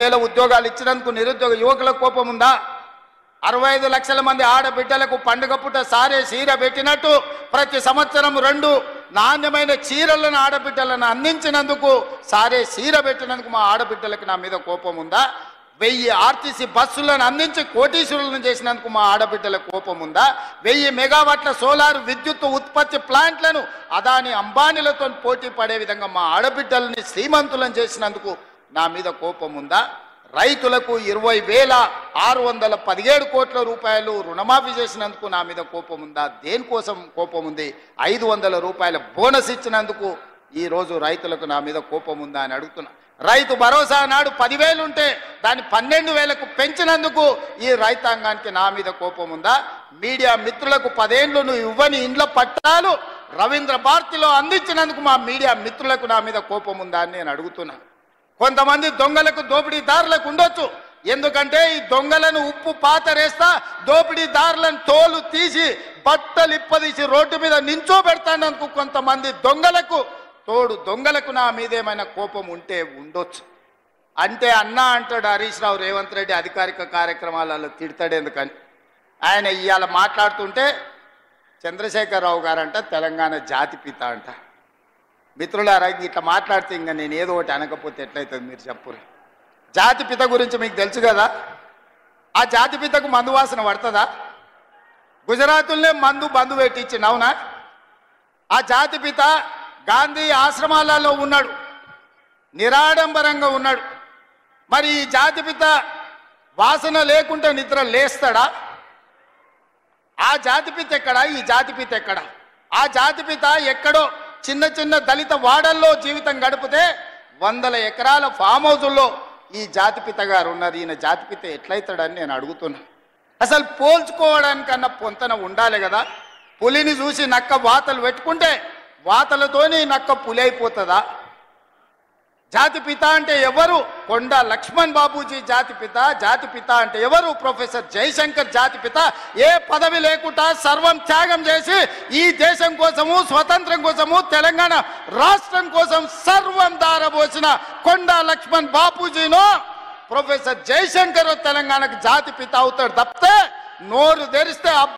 వేల ఉద్యోగాలు ఇచ్చినందుకు నిరుద్యోగ యువకులకు కోపం ఉందా? 65 లక్షల మంది ఆడబిడ్డలకు పండుగ పూట సారే చీర పెట్టినట్టు ప్రతి సంవత్సరం 2 నాణ్యమైన చీరలను ఆడబిడ్డలను అందించినందుకు సారే చీర పెట్టినందుకు మా ఆడబిడ్డలకు నా మీద కోపం ఉందా? 1000 ఆర్టీసీ బస్సులను అందించి కోటీశ్వరులను చేసినందుకు మా ఆడబిడ్డలకు కోపం ఉందా? 1000 మెగావాట్ల సోలార్ విద్యుత్ ఉత్పత్తి ప్లాంట్లను అదాని అంబానీలతో పోటీ పడే విధంగా మా ఆడబిడ్డలని శ్రీమంతులను చేసినందుకు నా మీద కోపం ఉందా? రైతులకు 20,617 కోట్ల రూపాయలు రుణమాఫీ చేసినందుకు నా మీద కోపం ఉందా? దేనికోసం కోపం ఉంది? 500 రూపాయల బోనస్ ఇచ్చినందుకు ఈరోజు రైతులకు నా మీద కోపం ఉందా అని అడుగుతున్నా. రైతు భరోసా నాడు 10,000 ఉంటే దాన్ని 12,000కు పెంచినందుకు ఈ రైతాంగానికి నా మీద కోపం ఉందా? మీడియా మిత్రులకు 10 ఏళ్ళు నువ్వు ఇవ్వని ఇండ్ల పట్టాలు రవీంద్ర భారతిలో అందించినందుకు మా మీడియా మిత్రులకు నా మీద కోపం ఉందా అని నేను అడుగుతున్నా. కొంతమంది దొంగలకు దోపిడీదారులకు ఉండొచ్చు, ఎందుకంటే ఈ దొంగలను ఉప్పు పాతరేస్తా దోపిడీదారులను తోలు తీసి బట్టలు ఇప్పదీసి రోడ్డు మీద నించో పెడతానందుకు కొంతమంది దొంగలకు నా మీద ఏమైనా కోపం ఉంటే ఉండొచ్చు. అంటే అన్నా అంటాడు హరీష్ రావు రేవంత్ రెడ్డి అధికారిక కార్యక్రమాలలో తిడతాడు ఎందుకని. ఆయన ఇవాళ మాట్లాడుతుంటే చంద్రశేఖరరావు గారంట తెలంగాణ జాతిపిత అంట. మిత్రులారా, ఇట్లా మాట్లాడితే ఇంకా నేను ఏదో ఒకటి అనకపోతే ఎట్లయితుంది మీరు చెప్పురు. జాతిపిత గురించి మీకు తెలుసు కదా. ఆ జాతిపితకు మందు వాసన పడుతుందా? గుజరాతుల్నే బంధు పెట్టించిండు, అవునా? ఆ జాతిపిత గాంధీ ఆశ్రమాలలో ఉన్నాడు, నిరాడంబరంగా ఉన్నాడు. మరి ఈ జాతిపిత వాసన లేకుంటే నిద్ర లేస్తాడా? ఆ జాతిపిత ఎక్కడ? ఈ జాతిపిత ఎక్కడ? ఆ జాతిపిత ఎక్కడో చిన్న చిన్న దళిత వాడల్లో జీవితం గడిపితే 100 ఎకరాల ఫామ్ హౌజుల్లో ఈ జాతిపిత గారు ఉన్నారు. ఈయన జాతిపిత ఎట్లయితాడని నేను అడుగుతున్నా. అసలు పోల్చుకోవడానికన్నా పొంతన ఉండాలి కదా. పులిని చూసి నక్క వాతలు పెట్టుకుంటే వాతలతోని నక్క పులి అయిపోతుందా? జాతిపిత అంటే ఎవరు? కొండా లక్ష్మణ్ బాబూజీ జాతిపిత అంటే ఎవరు? ప్రొఫెసర్ జయశంకర్ జాతిపిత. ఏ పదవి లేకుండా సర్వం త్యాగం చేసి ఈ దేశం కోసము, స్వతంత్రం కోసము, తెలంగాణ రాష్ట్రం కోసం సర్వం దారబోసిన కొండా లక్ష్మణ్ బాపూజీనో ప్రొఫెసర్ జయశంకర్ తెలంగాణకు జాతిపిత అవుతాడు తప్పితే నోరు తెరిస్తే